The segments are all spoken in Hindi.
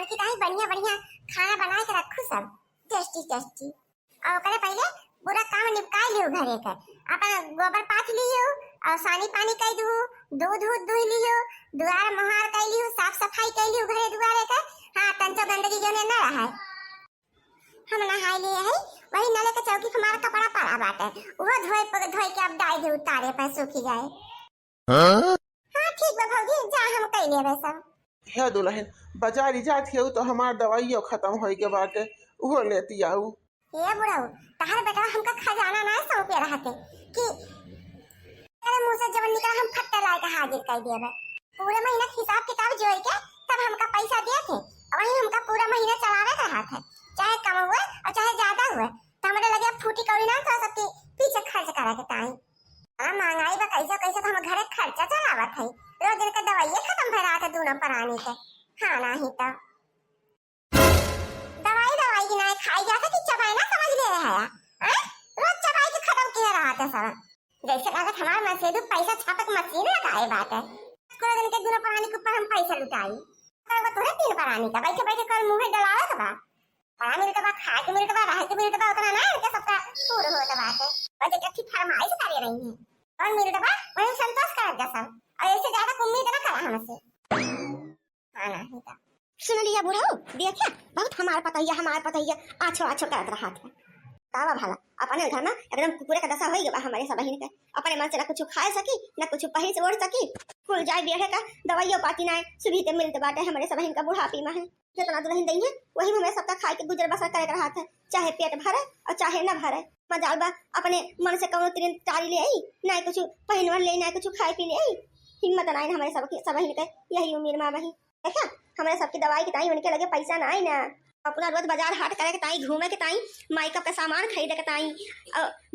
लड़की ताही बढ़िया बढ़िया खाना बना के रखू सब टेस्टी टेस्टी। और करे पहले पूरा काम निपटाई लियो घरे का, अपन गोबर पाथ लियो और सानी पानी कई दू, दूध दुह लियो, दुआर मोहार कई लियो, साफ सफाई कई लियो घरे दुआरे का। हां तंचो गंदगी जो ने ना रहा हम नहाई लिए है वही नले के चौकी हमारा कपड़ा पड़ा बाटे वो धोए के अब डाल दे उतारे पे सूखी जाए। हां ठीक बा भौजी जा हम कई लेबे सब। हे दुल्हन बाजार जात हो तो हमार दवाइयो खत्म होई के बाटे वो लेती आऊ। ये बुढ़ाऊ तहार बेटा हमका खजाना ना सौंपे रहते कि तेरे मुंह से जब निकला हम फट्टे ला के हाजिर कर देबे। पूरे महीना हिसाब किताब जोड़ के तब हमका पैसा दिए थे और वही हमका पूरा महीना चलावे का हाथ है, चाहे कम हुए और चाहे ज्यादा हुए तो हमारे लगे फूटी कौड़ी ना तो सबके पीछे खर्च करे के ताई। महंगाई बा कैसे कैसे तो हम घरे खर्चा चलावत है, रोज दिन के दवाई खत्म भरा के दोनों प्राणी के खाना ही तो दवाई की ना खाई जाता कि चबाई ना समझ ले रहा है। रोज चबाई के खत्म किया रहा था सब जैसे लागत हमारे मसेदू पैसा छापक मशीन लगाए बात है। पूरे दिन के दोनों प्राणी के ऊपर हम पैसा लुटाई तो तोरे तीन प्राणी का बैठे बैठे कर मुंह डलावे के बा पड़ा मिलता बा खाए के मिलता बा रह के मिलता बा उतना ना के सबका पूरा होता बात है और जो की फरमाइश करे रही है और मिलता बा वही संतोष कर जा सब और ऐसे ज्यादा उम्मीद ना करा हमसे। हां ना ही था सुन लिया बुढ़ाऊ देखा बहुत हमार पतैया आछो आछो करत रहा था तावा भाला अपने घर में एकदम कुकुरे का दशा होई गबा हमारे सब बहिन के अपने मन से ना कुछ खाए सकी ना कुछ पहिर से ओढ़ सकी कुल जाए बेहे का दवाइयों पाती ना सुबह के मिलते बाटे हमारे सब बहिन का बुढ़ापी में है जितना दुल्हन दई है वही में सबका खाए के गुजर बसर करे रहा था चाहे पेट भरे और चाहे न भरे मजाल बा अपने मन से कौनो तीन तारी ले आई ना कुछ पहिनवर ले ना कुछ खाए पी ले आई हिम्मत ना हमारे सब बहिन के यही उम्मीद में बही देखा हमारे सबकी दवाई के ताई उनके लगे पैसा ना आई ना अपना रोज बाजार हाट करे के ताई घूमे के ताई मेकअप का सामान खरीदे के ताई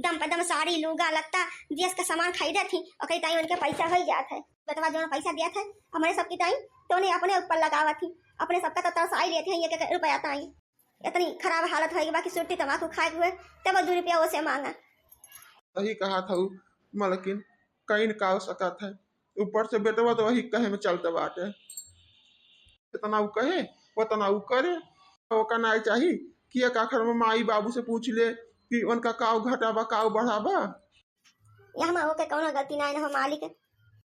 दम पर दम साड़ी लुगा लगता जिस का सामान खरीदे थी और कई ताई उनके पैसा हो जाता है बतवा जो पैसा दिया था हमारे सबकी ताई तो उन्हें अपने ऊपर लगावा थी अपने सबका तो तरस आई लेते हैं 1 रुपया ताई इतनी खराब हालत होगी बाकी सुट्टी तम्बाकू खाए हुए तब 2 रुपया उसे मांगा। सही कहा था मलकिन कहीं न का सकता है ऊपर से बेटवा तो वही कहे में चलते बाटे इतना वो कहे उतना वो करे वो करना चाहिए कि एक आखिर में माई बाबू से पूछ ले कि उनका काव घटावा काव बढ़ावा यहाँ में ओके कौनो गलती ना है मालिक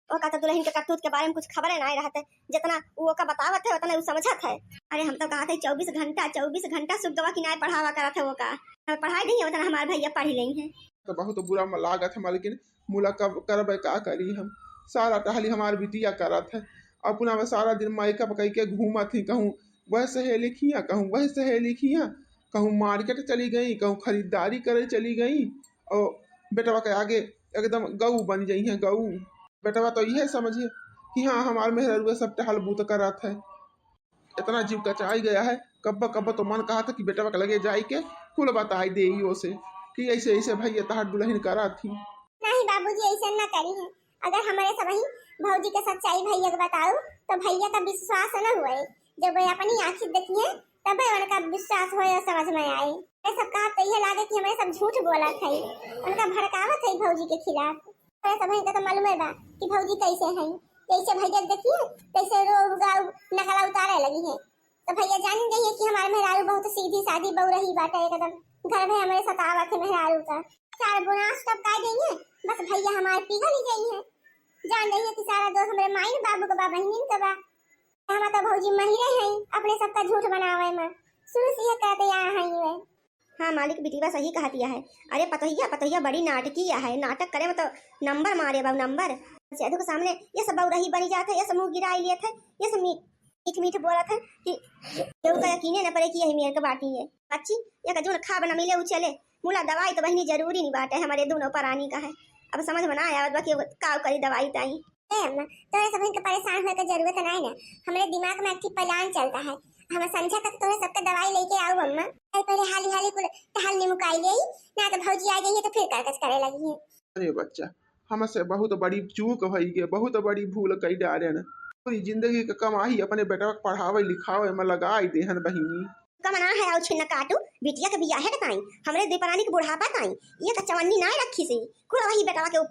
ओका तो दुल्हन के करतूत के बारे में कुछ खबर ना रहते जितना वो का बतावत है उतना वो समझत है। अरे हम तो कहा थे 24 घंटा सुगवा की नाय पढ़ावा करत है वो का पढ़ाई नहीं उतना हमारे भैया पढ़ी नहीं है तो बहुत बुरा लागत है लेकिन मुला कब करबे का करी हम सारा टहली हमार बिटिया करत है अपना में सारा दिन मेकअप कई के घूमत थी कहूँ वह सहेली खिया कहूँ वह सहेली खिया कहूँ मार्केट चली गई कहूँ खरीदारी करे चली गई और बेटवा के आगे एकदम गऊ बन गई है गऊ बेटवा तो यह समझे कि हाँ हमारे मेहरुआ सब टहल बूत करत है इतना जीव कचाई गया है कब्बा तो मन कहा था कि बेटवा के लगे जाई के कुल बताई दे से कि ऐसे ऐसे भैया तहार दुल्हन करा थी। नहीं बाबूजी ऐसा ना करी है अगर हमारे सबही भौजी के सच्चाई भैया को बताओ तो भैया का विश्वास न हुए जब वे अपनी आंखें देखी है तब उनका विश्वास हो समझ में आए सब कहा तो यह लागे कि हमारे सब झूठ बोला था उनका भड़कावत है भौजी के खिलाफ सबही का तो मालूम है कि भौजी कैसे है जैसे भैया देखिए तैसे रोग गाँव नकला उतारे लगी है तो भैया जान गई है कि हमारे मेहरारू बहुत सीधी सादी बहू रही बात है एकदम घर में हमारे सतावा थे मेहरारू का 4 बुनास तब का देंगे बस भैया हमारे पिघल ही गई है जान रही है कि सारा दोस्त हमारे माई बाबू का बहन का बा हम तो भौजी महिरे हैं अपने सबका झूठ बनावे में शुरू से ये कहते यहाँ हैं वे। हाँ मालिक बिटिया सही कहा दिया है। अरे पतोहिया बड़ी नाटकीय है नाटक करे में तो नंबर मारे बाबू नंबर सेधु के सामने ये सब बहु रही बनी जाता है ये सब मुँह गिरा लिए थे ये सब मीठ बोला था कि केहू का यकीन न पड़े कि यही मेरे का बाटी है बच्ची ये जो खा बना मिले वो चले मुला दवाई तो बहनी जरूरी नहीं बात है हमारे दोनों प्राणी का है अब समझ में ना आया कि का करी दवाई ताई तो सब परेशान होने की जरूरत नहीं ना हमारे दिमाग में एक प्लान चलता है हम संध्या तक तुम्हें सबका दवाई लेके आओ अम्मा पहले हाली टहल निमुकाई ले ना तो भौजी आ गई है तो फिर करकस करे लगी है। अरे बच्चा हमसे बहुत बड़ी चूक भई गे बहुत बड़ी भूल कई डारे न पूरी जिंदगी का कमाई अपने बेटा को पढ़ावे लिखावे में लगाई देहन बहिनी कमना है और छिन्न काटू बिटिया के बियाह है ताई हमरे दीपरानी के बुढ़ापा ताई ये तो चवन्नी ना रखी सी कुल वही बेटवा के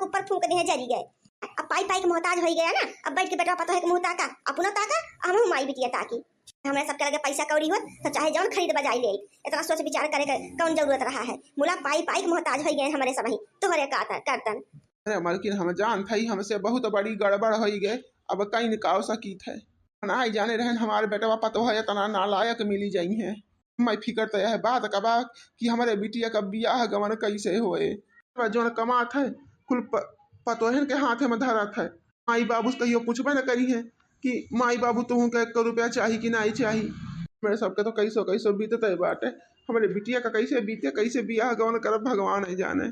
ऊपर फूंक दे जरी गए अब पाई के मोहताज हो गया ना अब बैठ के बेटवा पता है कि मुंह ताका अपना ताका हम माई बिटिया ताकी हमें सबके लगे पैसा कौड़ी हो तो चाहे जौन खरीद बजाई ले, इतना सोच विचार करे के कौन जरूरत रहा है। मुला पाई पाई के मोहताज हो गए हमारे सब ही तोहरे करतन। अरे मलकिन हम जान थी हमसे बहुत बड़ी गड़बड़ हो गए, अब कहीं निकाल सकी थे ना ही जाने रहन हमारे बेटवा पतो है इतना नालायक मिली जाई है। मैं फिक्र तो यह बात कबा कि हमारे बिटिया का बियाह गवन कैसे होए, जो कमात है कुल पतोहन के हाथ में धरत है। माई बाबू से कहियो पूछबे न करी है कि माई बाबू तुम के 1 रुपया चाहिए कि नहीं चाहिए। मेरे सबके तो कैसो बीतते बाटे, हमारे बिटिया का कैसे बीते कैसे बियाह गवन कर भगवान नहीं जाने।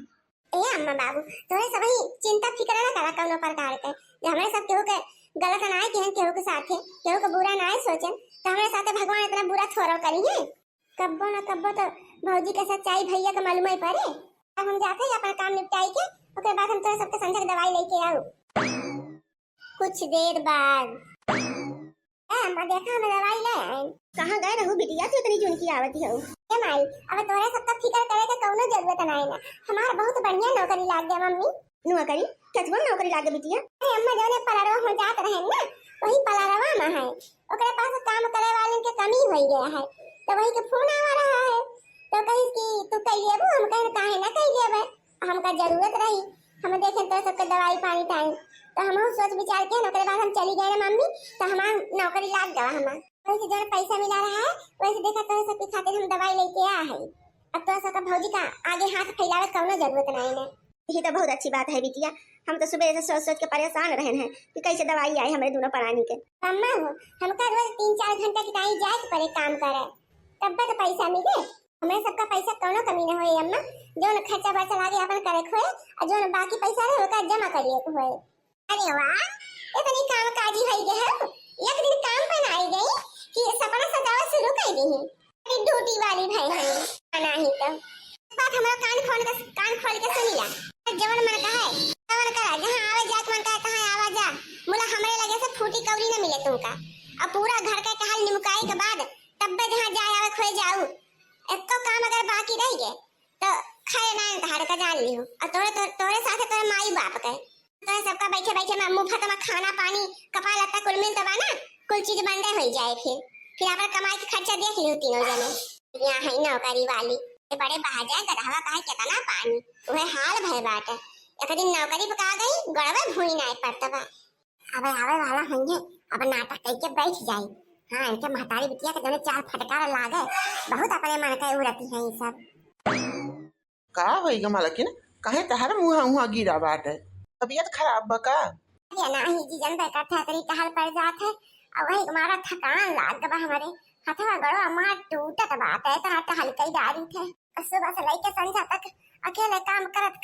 ए अम्मा बाबू तोरे सब ही चिंता फिक्र ना करा कौनो प्रकार के, जे हमरे सब केहू के गलत ना है केहू के साथे केहू के बुरा ना है सोचन, तो हमरे साथे भगवान इतना बुरा थोड़ा करी है। कब्बो ना कब्बो तो भौजी के सच्चाई भैया के मालूम ही पड़े। अब हम जाते हैं अपना काम निपटाई के, उसके बाद हम तोरे सबके संझा दवाई लेके आऊ। कुछ देर बाद अम्मा देखा हमें दवाई ले आई। कहाँ गए रहू बिटिया से इतनी चुनकी आवती हो? ए माई अब तोरे सबका फिक्र करे के कौनो जरूरत ना है ना, हमारा बहुत बढ़िया नौकरी लाग गया मम्मी। नौकरी केतबो नौकरी लागे बिटिया? अरे अम्मा जोने पलारवा हो जात रहे ना वही पलारवा में है, ओकरे पास काम करे वाले के कमी हो गया है, तो वही के फोन आ रहा है तो कही कि तू कह लेबू, हम कहे काहे ना कह लेबे, हमका जरूरत रही हमें देखे तो सबके दवाई पानी टाइम, तो हम सोच विचार के ओकरे बाद हम चली गए ना मम्मी, तो हमार नौकरी लाग गया हमार। वैसे जो पैसा मिला रहा है वैसे देखा तो सबके खातिर हम दवाई लेके आ है। अब तो सबका भौजी का आगे हाथ फैलावे कौनो जरूरत नहीं है। ये तो बहुत अच्छी बात है बिटिया, हम तो सुबह से सोच के परेशान रहे हैं कि कैसे दवाई आई हमारे दोनों प्राणी के। अम्मा हो हमका रोज 3-4 घंटा की टाइम जाए के पड़े काम करे तब तो पैसा मिले, हमें सबका पैसा कौनो कमी न होए अम्मा, जो न खर्चा बर्चा लागे अपन करे खोए और जो न बाकी पैसा रहे ओका जमा करिए को होए। अरे वाह इतनी काम काजी होई गए है, एक दिन काम पर आई गई कि सपना सजावट शुरू कर दी है। अरे ड्यूटी वाली भाई है नहीं तो बात हमारा कान खोल के सुनी ला, जवन मन का है तवन करा, जहां आवे जात मन का कहां आवा जा, मुला हमरे लगे से फूटी कौड़ी न मिले तुमका। अब पूरा घर का टहल निमुकाई के बाद तब जहां जाए आवे खोए जाऊ, एको काम अगर बाकी रह गए तो खाए ना धाड़ का जान लियो। और तोरे साथे तोरे माई बाप के तोरे सबका बैठे बैठे में मुफ्त में खाना पानी कपड़ा लत्ता कुल मिल तबा ना कुल चीज बंदे हो जाए, फिर अपन कमाई के खर्चा देख लियो तीनों जने। यहाँ है नौकरी वाली बड़े बहाजा गधवा का कितना पानी वह हाल भय बात है, एक दिन नौकरी पका गई गड़वे भूई नहीं पड़ता बा। अब आवे वाला होंगे अब नाटक करके बैठ जाए। हाँ इनके महतारी बिटिया के दोनों 4 फटकार लागे, बहुत अपने मन के उड़ती है ये सब। का होई ग मालकिन काहे तहर मुहा गिरा बाटे, तबीयत खराब बा का? ये नहीं जी जनता का तरी टहल पड़ जात है और वही हमारा थकान लाग बा, हमारे हथवा गड़वा मार टूटत बात है तरह टहल कई डारी थे। सुबह से लेके संझा तक अकेले काम करत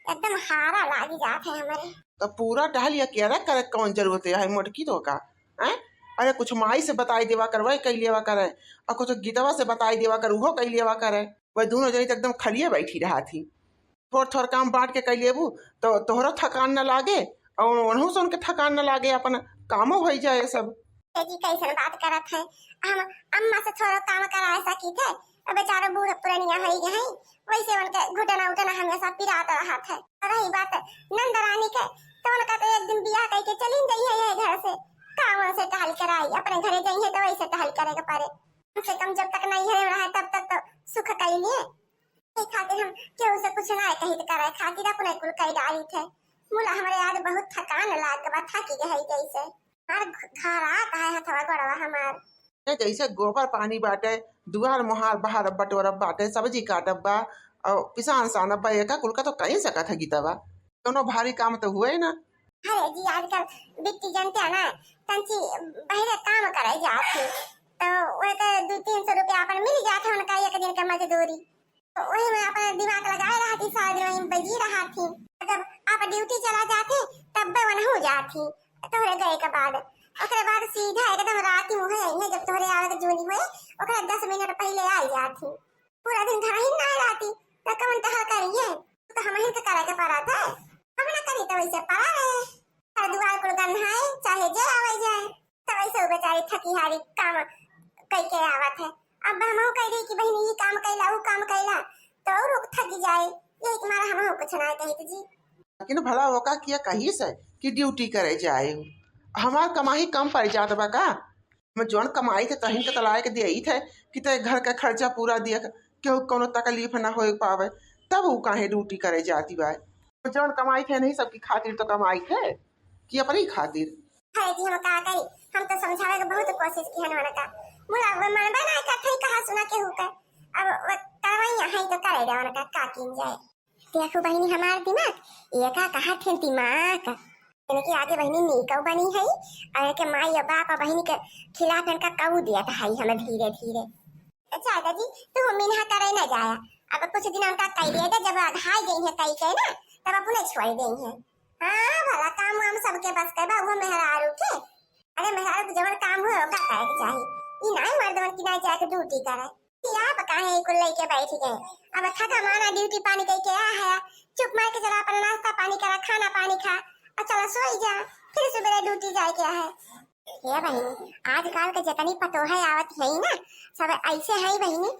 एकदम हारा लागी जात है हमारे। तो पूरा टहलिया केरा करे कौन जरूरत है मोटकी तो का हैं? अरे कुछ माई से बताई देवा कर वही कई लेवा करे और कुछ गीतवा से बताई देवा कर उहो कई लेवा करे, वह दोनों जनी एकदम खलिए बैठी रहा थी। थोड़ काम बांट के कई लेबू तो तोहरा थकान न लागे और उन्हों से उनके थकान न लागे, अपन कामो हो जाए सब। जी कैसे बात करत है, हम अम्मा से थोड़ा काम कराए सकी थे, अब बेचारा बूढ़ा पुरानिया हो गए हैं वैसे उनके घुटना हमेशा पिराता रहा था। और रही बात नंद रानी के तो उनका तो एक दिन बियाह करके चली गई है घर से, काम से टहल कराई अपने घरे गई है तो वैसे टहल करेगा पारे, कम से कम जब तक नहीं है रहा तब तक तो सुख कई लिए खातिर हम केहू से कुछ ना कही करे खातिर अपने कुल कई डाली थे। मुला हमारे याद बहुत थकान लाग बा थकी गई जैसे हर घर आता है हथवा गड़वा हमार जैसे गोबर पानी बाटे दुआर मोहार बाहर बटोरब बाटे सब्जी काटब बा और पिसान सानब बा एका कुल का तो कहीं सकत है गीतवा, दोनों भारी काम तो हुए ना। अरे जी आजकल बिट्टी जनते है ना तंची बहरे काम करे जाती तो वह तो 200-300 रुपया अपन मिल जाता उनका एक दिन का मजदूरी, तो वही में अपना दिमाग लगाए रहा थी सारा दिन वही बजी रहा थी। जब आप ड्यूटी चला जाते तब वन हो जाती तोहरे गए के बाद ओकरे बाद सीधा एकदम रात ही मुहे है जब तोहरे आवे के जोनी होए ओकरे 10 मिनट पहले आ जाती, पूरा दिन घर ही ना रहती तो कौन टहल करिए तो हम ही करे के पड़ा था, हम ना करी तो वैसे पड़ा रहे हर दुआर को गंधाए चाहे जे आवे जाए तो वैसे बेचारी थकी हारी काम कई के आवत है। अब हम कह दी कि बहन ये काम कैला वो काम कैला तो रुक थकी जाए ये तुम्हारा हम कुछ ना कही जी। लेकिन भला होका किया कहीं से कि ड्यूटी करे जाए हमार कमाई कम पड़ जात बा का? मैं जौन कमाई थे तहिन के तलाए के दियई थे कि ते घर का खर्चा पूरा दिया केहू कोनो तकलीफ ना हो पावे, तब वो काहे ड्यूटी करे जाती बा। जौन कमाई थे नहीं सबकी खातिर तो कमाई थे कि अपनी खातिर। है जी हम का करी, हम तो समझावे के बहुत कोशिश की हन का मुला मनबे ना करथे कहा सुना के हुके अब करवई है तो करे देवन का किन जाए। देखो बहिनी हमार दिमाग ये का कहा थे दिमाग इनके आगे बहिनी नीकौ बनी है और के माई और बाप और बहिनी के खिलाफ इनका कऊ दिया था हमें धीरे धीरे। अच्छा दादी तू मिनहा करे ना जाया, अब कुछ दिन उनका कह दिया था जब हाई गई है कई के ना तब अपने छोड़ गई है। हाँ भला काम हम सबके बस के बा वो मेहरारू के, अरे मेहरारू जवन काम हो ओका करे के चाहिए, ई नहीं मर्दवन की ना जाके ड्यूटी करे। या काहे कुल लेके बैठ गए, अब थका माना ड्यूटी पानी करके आ है चुप मार के चला अपना नाश्ता पानी करा खाना पानी खा और चला सोई जा फिर सुबह ड्यूटी जाए क्या है। ये बहिनी आजकल के जितनी पतोहे आवत है ना सब ऐसे है बहिनी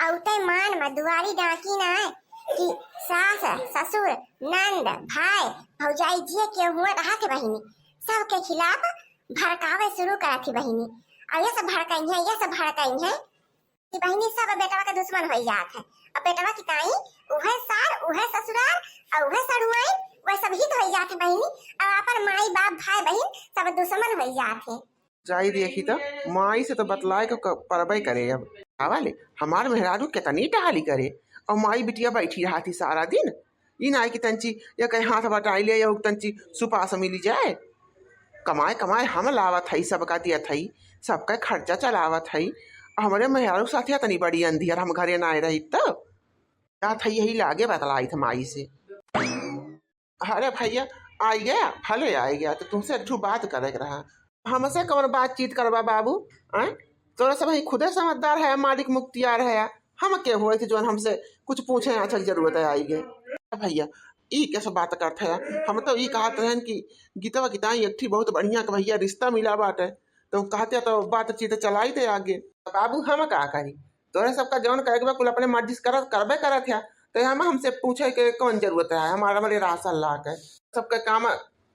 औते मान मधुआरी डाकी ना है कि सास ससुर नंद भाई भौजाई जी के हुए रहा थे बहिनी सबके खिलाफ भड़कावे शुरू करा थी बहिनी। और ये सब भड़काई है कि बहिनी सब बेटवा के दुश्मन हो जात है और बेटवा की ताई उहे सार उहे ससुराल और उहे सरुआई वह सब हित हो जाते बहिनी और अपन माई बाप भाई बहन सब दुश्मन हो जाते। जाई देखी तो माई से तो बतलाए को परबई करे। अब आवाले हमार मेहरारू कितनी टहाली करे और माई बिटिया बैठी रहा थी सारा दिन, इन आई की तंची या कहीं हाथ बटाई ले या तंची सुपास मिली जाए। कमाए कमाए हम लावत हई सबका दिया थई सबका खर्चा चलावत हई, हमारे मेहरारू साथ तनी बड़ी अंधी हम घरे ना रही तो या थई यही लागे बतलाई थ माई से। अरे भैया आ गया भले आ गया तो तुमसे अच्छू बात करे रहा, हमसे कौन बातचीत करवा बाबू आए तोरा सब ही खुदे समझदार है मालिक मुख्तियार है, हम के हुए थे जो हमसे कुछ पूछे अच्छा जरूरत है आई गए। भैया ई कैसे बात करते हैं, हम तो ई कहते हैं कि गीतवा गीताई एक बहुत बढ़िया के भैया रिश्ता मिला बाटे तो कहते तो बातचीत चलाई थे आगे। बाबू हम का करी तोरे सबका जौन कहे कुल अपने मर्जी करबे करत है तो हम हमसे पूछे के कौन जरूरत है, हमारा बड़े राशन ला के सबका काम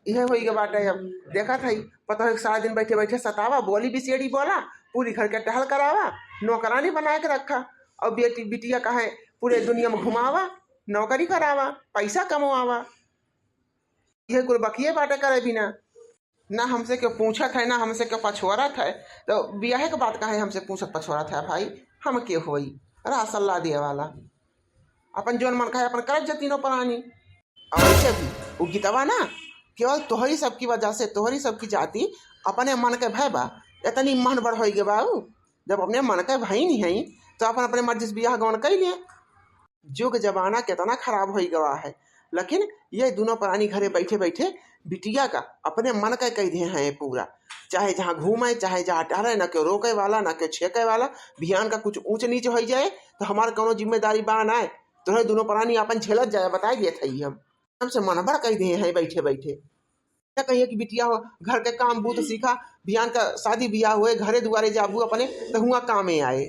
यह हो गया बाटे। अब देखा था पता है सारा दिन बैठे बैठे सतावा बोली बिसेड़ी बोला पूरी घर के टहल करावा नौकरानी बना के रखा और बेटी बिटिया कहे पूरे दुनिया में घुमावा नौकरी करावा पैसा कमवावा, यह कुल बकिए बाटे करे बिना ना हमसे क्यों पूछत है ना हमसे क्यों पछोरत है। तो ब्याह के बात कहे हमसे पूछत पछोरत है भाई हम के होई राशन ला दिए वाला अपन जोन मन कहे अपन कर जतीनो प्राणी। और ऐसे भी वो गीतवा ना केवल तोहरी सबकी वजह से तोहरी सबकी जाति अपने मन के भय बा इतनी मन बढ़ हो गए बाबू, जब अपने मन के भई नहीं है तो अपन अपने मर्जी से ब्याह गवन कर लिए। जुग जमाना कितना खराब हो गया है, लेकिन ये दोनों प्राणी घरे बैठे बैठे बिटिया का अपने मन का कह दिए हैं पूरा, चाहे जहाँ घूमे चाहे जहाँ टहरे ना क्यों रोके वाला ना क्यों छेके वाला, बिहान का कुछ ऊंच नीच हो जाए तो हमारे कोनो जिम्मेदारी बान आए तो दोनों प्राणी अपन झेलत जाए बताई दिए थे हमसे मनभर कह दिए हैं बैठे बैठे। क्या कहिए कि बिटिया हो घर के काम बूत सीखा बिहान का शादी ब्याह हुए घरे दुआरे जाबू अपने तो हुआ काम आए।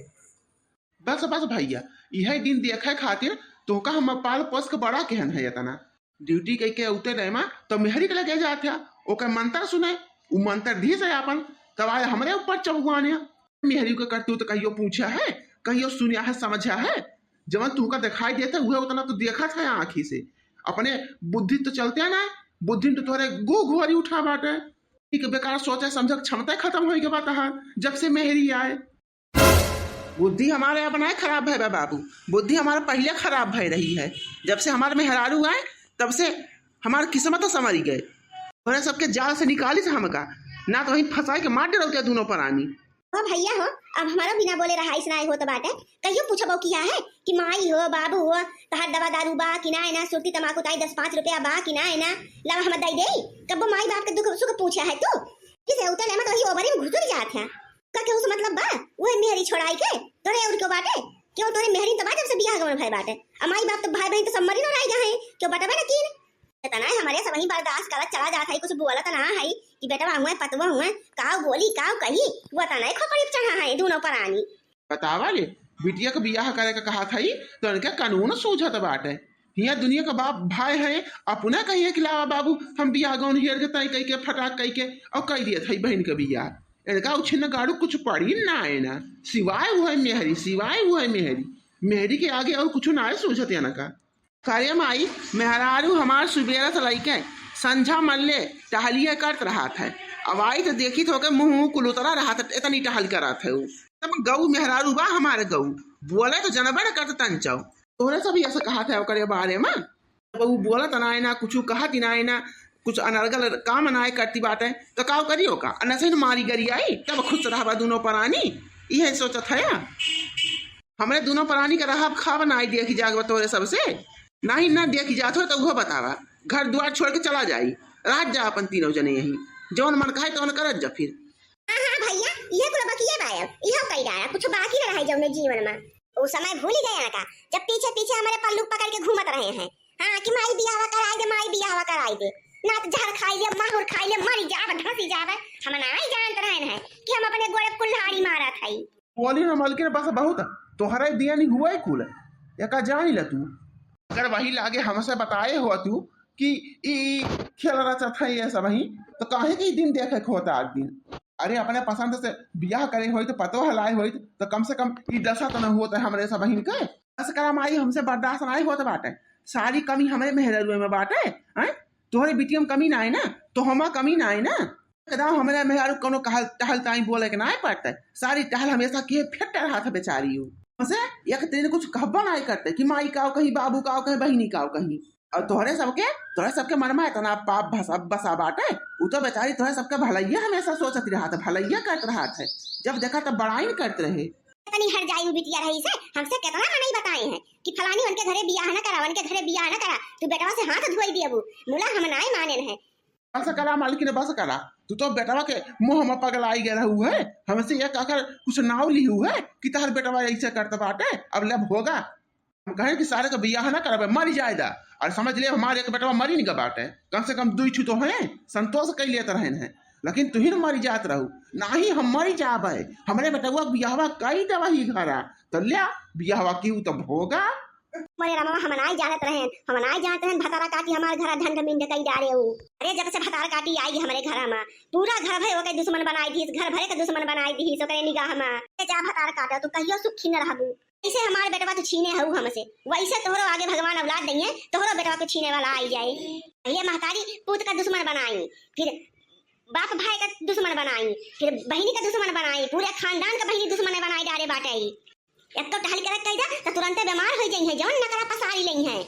बस बस भैया यह दिन देखे खातिर तो का हम पाल पोस के बड़ा केहन है इतना ड्यूटी कह के उते रहे तो मेहरी के लगे जाते ओकर मंत्र सुने वो मंत्र धी से अपन तब आए हमारे ऊपर चबुआने मेहरी के करतू तो कहियो पूछा है कहियो सुनिया है समझा है, जवन तू का दिखाई देता हुआ उतना तो देखा था आँखी से, अपने बुद्धि तो चलते ना बुद्धि तो तोहरे गो घोरी उठा बाटे बेकार सोचे समझ क्षमता खत्म हो गई बात है जब से मेहरी आए। बुद्धि हमारे अपना खराब है बाबू, बुद्धि हमारा पहले खराब भय रही है, जब से हमारे मेहरारू आए तब से हमारी किस्मत तो समझ गए उन्हें सबके जाल से निकाली से हमका ना तो वहीं फंसा के मार डरते दोनों प्राणी। हो भैया हो अब हमारा बिना बोले रहा इसना हो तो बात है कहियो पूछबो किया है कि माई हो बाबू हो तहार दवा दारू बा कि ना है ना सुरती तमाकू ताई 10-5 रुपया बा कि ना है ना लव हम दई दे कब माई बाप के दुख सुख पूछा है तू किसे उतल है मत वही ओवरे में घुसुर जात है का के उस मतलब बा वो मेहरी छोड़ाई के तोरे और क्यों बाटे क्यों तोरे मेहरी तबा जब से बियाह गवन भाई बाटे माई बाप तो भाई बहन तो सम्मरी न रही गए क्यों बटवा न कीन तना हमारे सब ही बर्दाश्त करत चला जात है कुछ बोला तना है कि बेटा हुए पतवा हुए काव बोली काव कही वो तना खपड़ी चढ़ा है दोनों प्राणी। बतावा ले बिटिया का बियाह करे का कहा था तो इनके कानून सूझत बाटे यहाँ दुनिया का बाप भाई है अपना कहिए कि लावा बाबू हम बियाह गौन हियर के तय कह के फटाक कह के और कह दिए थे बहन के बियाह इनका उछिन गाड़ू कुछ पड़ी ना है ना, सिवाय हुआ मेहरी, सिवाय हुआ मेहरी, मेहरी के आगे और कुछ ना है सोचत है ना का। कार्य माई मेहरारू हमार सुबेरा से लइके संझा मल्ले टहलिए करत रहा था। अब आई तो देखी तो के मुंह कुलुतरा रहा था, इतनी टहल करा था वो। तब गऊ मेहरारू बा हमारे गऊ बोले तो जनबड़ करत तंचाओ। तोहरे सब ऐसा कहा था ओकरे बारे में। वो बोला तो ना कुछ कहा कि ना कुछ अनर्गल काम ना करती बात है तो का करियो का नसे मारी गरी आई तब खुश रहा दोनों प्राणी। यह सोचत है हमरे दोनों प्राणी का रहा खा बनाई देखी जाग तोरे सबसे नहीं ना देखी जात हो तो वो बतावा। घर द्वार छोड़ के चला जाई, रात जा अपन तीनों जने यही जौन मन कहे तो करत जा फिर। हां भैया ये कुल बकिए बायब इहो कई डारा कुछ बाकी न रहे जौने जीवन में। वो समय भूल ही गया का जब पीछे पीछे हमारे पल्लू पकड़ के घूमत रहे हैं। हां कि माई बियाह कराई दे, माई बियाह कराई दे, ना तो जहर खाई ले, माहुर खाई ले, मरी जावे, धंसी जावे। हम नहीं जानत रहे हैं कि हम अपने गोड़े कुल्हाड़ी मारा थाई। बोली ना मलके बस बहुत तोहरा दिया नहीं हुआ है कुल या का जानी ल तू। अगर वही लागे हमसे बताए हो तू कि ई खेल रचा था ये सब वही तो काहे के दिन देखे होता आज दिन। अरे अपने पसंद से बियाह करे हो तो पतो हलाए हो तो कम से कम ई दशा तो न होता है हमरे सब बहिन के। बस करम आई हमसे बर्दाश्त नहीं होता बाटे, सारी कमी हमारे मेहरुए में बाटे हैं। तोहरे बिटिया में कमी ना है ना तो हमा कमी ना है ना। कदाम हमारे मेहरु कोनो टहल ताई बोले के ना पड़ता है, सारी टहल हमेशा के फेट रहा था बेचारी से एक तेरे कुछ कहबा नहीं करते कि माई काओ कहीं, बाबू काओ कहीं, बहिनी काओ कहीं। और तोहरे सबके मन में इतना पाप बसा बाटे। वो तो बेचारी तोहरे सबके भलैया हमेशा सोचती रहा था, भलैया करत रहा था। जब देखा तब बड़ाई करते रहे। इतनी हर जाई बिटिया रही से हमसे कितना नहीं बताए हैं कि फलानी उनके घरे बियाह न करा, उनके घरे बियाह न करा, तू बेटवा से हाथ धोई दिए मुला हम नहीं माने है। बस करा मालकिन बस करा, तू तो बेटवा के मुंह में पगलाई गया हुआ है। हमसे ये कहकर कुछ नाव ली हुआ है कि तहर बेटवा ऐसे करता बाटे। अब लब होगा हम कहें कि सारे का बियाह ना करे मर जाएगा और समझ ले हमारे एक बेटवा मरी नहीं बाटे। कम से कम 2 तो है संतोष कई लेते रहे हैं, लेकिन तुहिन मरी जात रहू नहीं हम मरी जाबे। हमरे बेटवा बियाहवा कई दवा ही घरा तो लिया बियाहवा की तब होगा। मोरे रामा हम नहीं जानत रहे, हम नहीं जानत रहे भतारा काटी हमारे घर धन मिंड कई डारे हो। अरे जब से भतारा काटी आई हमारे घर में पूरा घर भरे ओके दुश्मन बनाई दी, घर भरे के दुश्मन बनाई दी सो करे निगाह में। जा भतारा काटा तू कहियो सुखी न रहबू। ऐसे हमारे बेटवा तो छीने हऊ हमसे, वैसे तोहरो आगे भगवान औलाद देंगे, तोहरो बेटवा को छीने वाला आई जाए। ये महतारी पूत का दुश्मन बनाई, फिर बाप भाई का दुश्मन बनाई, फिर बहनी का दुश्मन बनाई, पूरे खानदान का बहनी दुश्मन बनाई डारे बाटे। एक तो टहल कर कह दा तो तुरंत बीमार हो जाई है, जौन नकरा पसारी लई है।